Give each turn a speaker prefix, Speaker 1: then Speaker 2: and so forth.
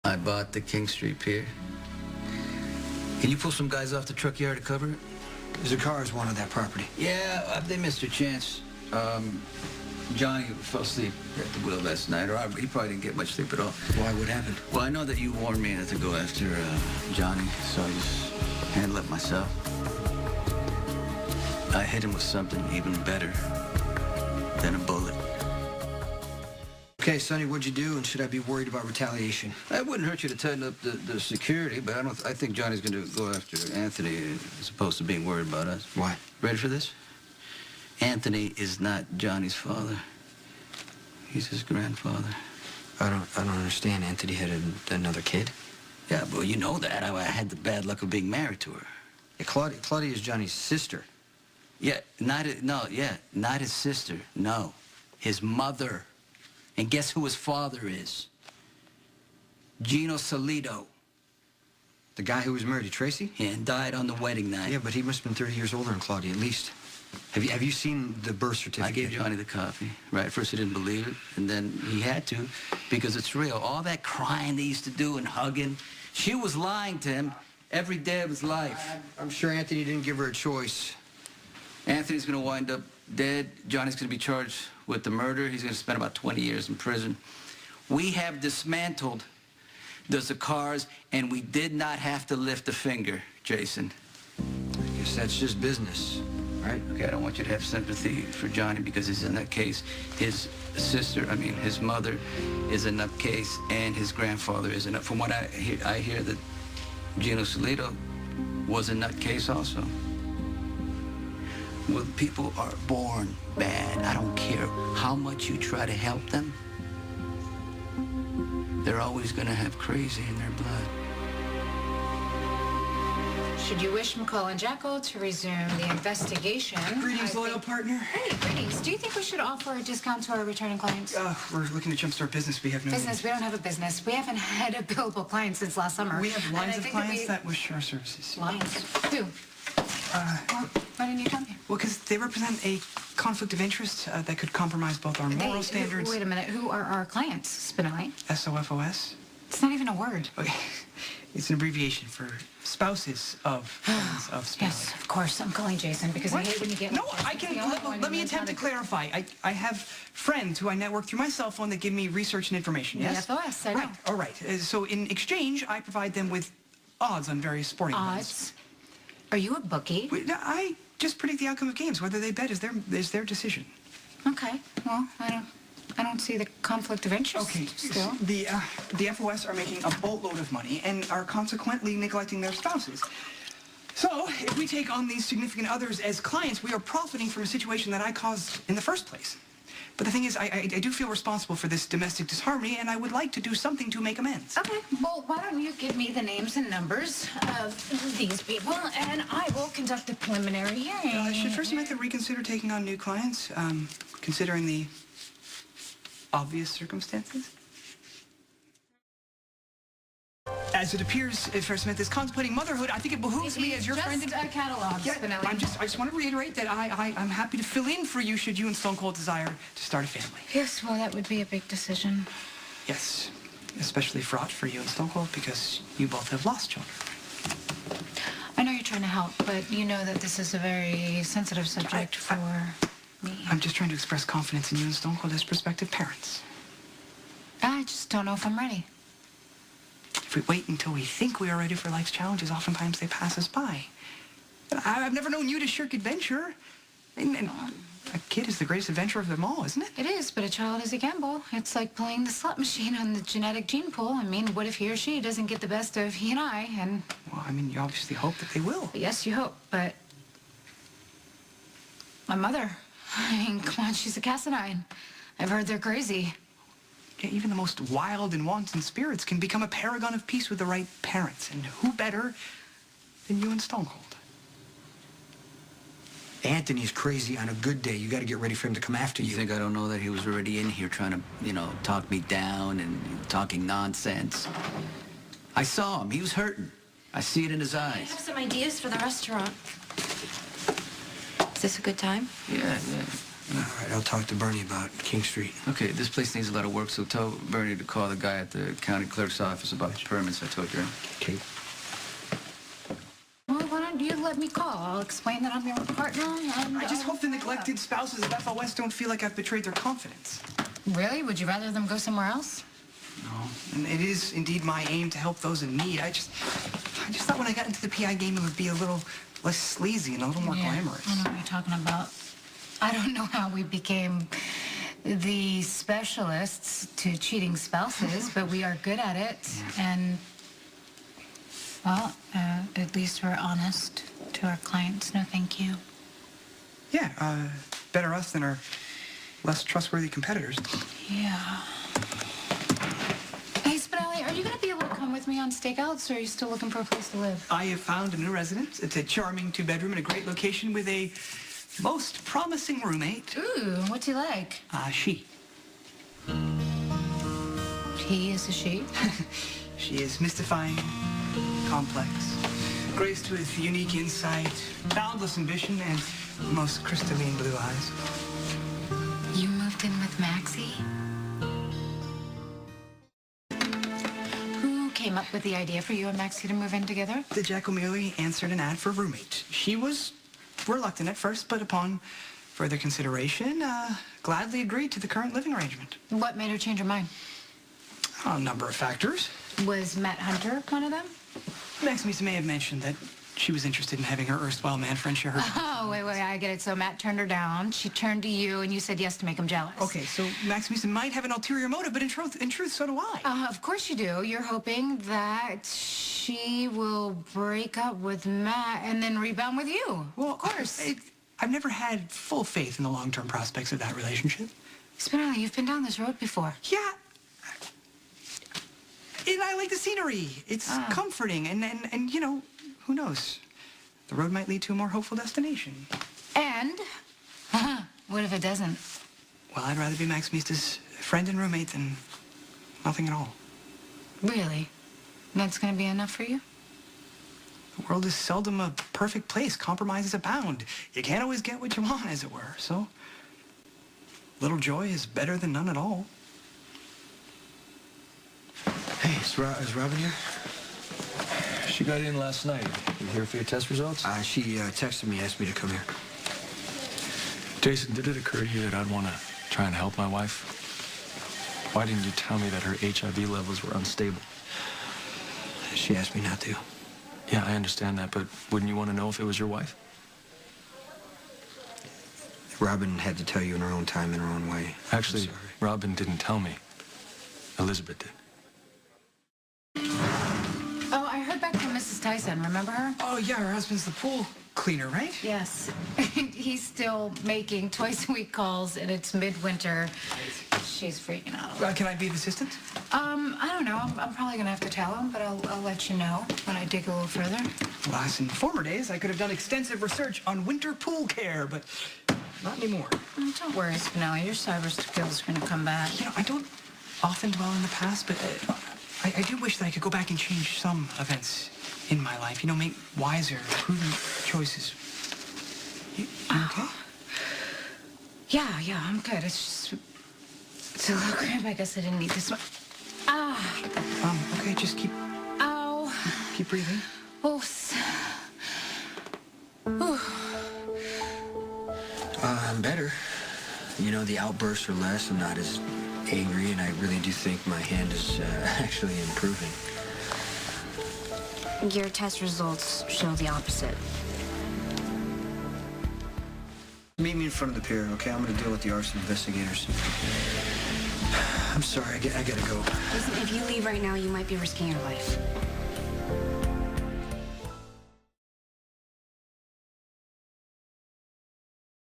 Speaker 1: I bought the King Street Pier. Can you pull some guys off the truck yard to cover it?
Speaker 2: There's a car's one on that property.
Speaker 1: Yeah, they missed their chance. Johnny fell asleep at the wheel last night, or he probably didn't get much sleep at all.
Speaker 2: Why? What happened?
Speaker 1: Well, I know that you warned me not to go after Johnny, so I just handled it myself. I hit him with something even better than a bullet.
Speaker 2: Okay, Sonny, what'd you do, and should I be worried about retaliation?
Speaker 1: It wouldn't hurt you to tighten up the security, but I think Johnny's going to go after Anthony as opposed to being worried about us.
Speaker 2: Why?
Speaker 1: Ready for this? Anthony is not Johnny's father. He's his grandfather.
Speaker 2: I don't understand. Anthony had another kid?
Speaker 1: Yeah, well, you know that. I had the bad luck of being married to her.
Speaker 2: Yeah, Claudia is Johnny's sister.
Speaker 1: Yeah, not his sister. No, his mother. And guess who his father is? Gino Salido.
Speaker 2: The guy who was married to Tracy?
Speaker 1: Yeah, and died on the wedding night.
Speaker 2: Yeah, but he must have been 30 years older than Claudia, at least. Have you seen the birth certificate?
Speaker 1: I gave Johnny the copy. Right, at first he didn't believe it, and then he had to, because it's real. All that crying they used to do and hugging, she was lying to him every day of his life.
Speaker 2: I'm sure Anthony didn't give her a choice.
Speaker 1: Anthony's gonna wind up dead. Johnny's gonna be charged with the murder. He's gonna spend about 20 years in prison. We have dismantled the Zakars, and we did not have to lift a finger, Jason.
Speaker 2: I guess that's just business, right?
Speaker 1: Okay, I don't want you to have sympathy for Johnny because he's in that case. His his mother is in that case, and his grandfather is in that. From what I hear that Gino Salido was in that case also. Well, people are born bad. I don't care how much you try to help them. They're always going to have crazy in their blood.
Speaker 3: Should you wish McCall and Jekyll to resume the investigation?
Speaker 4: Greetings, loyal partner.
Speaker 3: Hey, greetings. Do you think we should offer a discount to our returning clients?
Speaker 4: We're looking to jumpstart business. We have no
Speaker 3: Business? We don't have a business. We haven't had a billable client since last summer.
Speaker 4: We have lines of clients
Speaker 3: that
Speaker 4: wish our services.
Speaker 3: Lines? Who? Well, why didn't you tell me?
Speaker 4: Well, because they represent a conflict of interest that could compromise both our moral standards.
Speaker 3: Wait a minute. Who are our clients? Spin a light.
Speaker 4: SOFOS?
Speaker 3: It's not even a word.
Speaker 4: Okay. It's an abbreviation for spouses of spouses.
Speaker 3: Yes, of course. I'm calling Jason because I hate when you get...
Speaker 4: No, I can... Let me attempt to clarify. I have friends who I network through my cell phone that give me research and information, yes?
Speaker 3: The FOS, I know.
Speaker 4: Right, all right. So in exchange, I provide them with odds on various sporting events.
Speaker 3: Odds? Are you a bookie?
Speaker 4: I just predict the outcome of games. Whether they bet is their decision.
Speaker 3: Okay. Well, I don't see the conflict of interest.
Speaker 4: Okay.
Speaker 3: Still.
Speaker 4: The FOS are making a boatload of money and are consequently neglecting their spouses. So, if we take on these significant others as clients, we are profiting from a situation that I caused in the first place. But the thing is, I do feel responsible for this domestic disharmony, and I would like to do something to make amends.
Speaker 3: Okay, well, why don't you give me the names and numbers of these people, and I will conduct a preliminary hearing.
Speaker 4: Should First Amendment reconsider taking on new clients, considering the obvious circumstances? As it appears, if First Amendment is contemplating motherhood, I think it behooves me as your friend...
Speaker 3: Just a catalog,
Speaker 4: Yeah,
Speaker 3: Spinelli.
Speaker 4: I just want to reiterate that I'm happy to fill in for you should you and Stone Cold desire to start a family.
Speaker 3: Yes, well, that would be a big decision.
Speaker 4: Yes, especially fraught for you and Stone Cold because you both have lost children.
Speaker 3: I know you're trying to help, but you know that this is a very sensitive subject for me.
Speaker 4: I'm just trying to express confidence in you and Stone Cold as prospective parents.
Speaker 3: I just don't know if I'm ready.
Speaker 4: If we wait until we think we are ready for life's challenges, oftentimes they pass us by. I've never known you to shirk adventure. And a kid is the greatest adventure of them all, isn't it?
Speaker 3: It is, but a child is a gamble. It's like playing the slot machine on the genetic gene pool. I mean, what if he or she doesn't get the best of he and I, and...
Speaker 4: Well, I mean, you obviously hope that they will.
Speaker 3: Yes, you hope, but... My mother, I mean, come on, she's a Cassadine. I've heard they're crazy.
Speaker 4: Yeah, even the most wild and wanton spirits can become a paragon of peace with the right parents. And who better than you and Stone Cold?
Speaker 2: Anthony's crazy on a good day. You got to get ready for him to come after you.
Speaker 1: You think I don't know that he was already in here trying to, talk me down and talking nonsense? I saw him. He was hurting. I see it in his eyes.
Speaker 5: I have some ideas for the restaurant. Is this a good time?
Speaker 1: Yeah.
Speaker 2: All right, I'll talk to Bernie about King Street.
Speaker 1: Okay, this place needs a lot of work, so tell Bernie to call the guy at the county clerk's office about the permits I told you.
Speaker 2: Okay.
Speaker 3: Well, why don't you let me call? I'll explain that I'm your partner. And
Speaker 4: I just hope the neglected spouses of Bethel West don't feel like I've betrayed their confidence.
Speaker 3: Really? Would you rather them go somewhere else?
Speaker 4: No, and it is indeed my aim to help those in need. I just thought when I got into the PI game, it would be a little less sleazy and a little more glamorous.
Speaker 3: I know what you're talking about. I don't know how we became the specialists to cheating spouses, but we are good at it. And, well, at least we're honest to our clients. No, thank you.
Speaker 4: Yeah, better us than our less trustworthy competitors.
Speaker 3: Yeah. Hey, Spinelli, are you going to be able to come with me on stakeouts, or are you still looking for a place to live?
Speaker 4: I have found a new residence. It's a charming two-bedroom in a great location with a most promising roommate.
Speaker 3: Ooh, what's he like?
Speaker 4: She.
Speaker 3: He is a she?
Speaker 4: She is mystifying, complex, graced with unique insight, boundless ambition, and most crystalline blue eyes.
Speaker 3: You moved in with Maxie? Who came up with the idea for you and Maxie to move in together?
Speaker 4: The Jackal merely answered an ad for a roommate. She was reluctant at first, but upon further consideration, gladly agreed to the current living arrangement.
Speaker 3: What made her change her mind?
Speaker 4: A number of factors.
Speaker 3: Was Matt Hunter one of them?
Speaker 4: Maximus may have mentioned that she was interested in having her erstwhile man friend share her.
Speaker 3: Oh, wait, I get it. So Matt turned her down. She turned to you, and you said yes to make him jealous.
Speaker 4: Okay, so Maximus might have an ulterior motive, but in truth, so do I.
Speaker 3: Of course you do. You're hoping that she will break up with Matt and then rebound with you.
Speaker 4: Well,
Speaker 3: of course.
Speaker 4: I've never had full faith in the long-term prospects of that relationship.
Speaker 3: Spinelli, you've been down this road before.
Speaker 4: Yeah. And I like the scenery. It's comforting, and you know, who knows? The road might lead to a more hopeful destination.
Speaker 3: And, what if it doesn't?
Speaker 4: Well, I'd rather be Maximus' friend and roommate than nothing at all.
Speaker 3: Really? That's gonna be enough for you?
Speaker 4: The world is seldom a perfect place. Compromises abound. You can't always get what you want, as it were. So, little joy is better than none at all.
Speaker 2: Hey, is Robin here?
Speaker 5: She got in last night. You here for your test results?
Speaker 2: She texted me, asked me to come here.
Speaker 5: Jason, did it occur to you that I'd want to try and help my wife? Why didn't you tell me that her HIV levels were unstable?
Speaker 2: She asked me not to.
Speaker 5: Yeah, I understand that, but wouldn't you want to know if it was your wife?
Speaker 2: Robin had to tell you in her own time, in her own way.
Speaker 5: Actually, Robin didn't tell me. Elizabeth did.
Speaker 3: Oh, I heard back from Mrs. Tyson. Remember her?
Speaker 4: Oh, yeah, her husband's the pool cleaner, right?
Speaker 3: Yes. He's still making twice-a-week calls, and it's midwinter. She's freaking out.
Speaker 4: Can I be of assistance?
Speaker 3: I don't know. I'm probably gonna have to tell him, but I'll let you know when I dig a little further.
Speaker 4: Alas, in former days, I could have done extensive research on winter pool care, but not anymore.
Speaker 3: Oh, don't worry, Spinelli. Your cyber skills are gonna come back.
Speaker 4: You know, I don't often dwell in the past, but I do wish that I could go back and change some events in my life. You know, make wiser, prudent choices. You okay?
Speaker 3: Yeah, I'm good. It's a little cramp. I guess I didn't need this one.
Speaker 4: Okay, just keep
Speaker 3: Ow.
Speaker 4: keep breathing.
Speaker 2: I'm better. You know, the outbursts are less. I'm not as angry, and I really do think my hand is actually improving.
Speaker 6: Your test results show the opposite.
Speaker 2: Meet me in front of the pier, okay? I'm gonna deal with the arson investigators. I'm sorry, I gotta go.
Speaker 6: Listen, if you leave right now, you might be risking your life.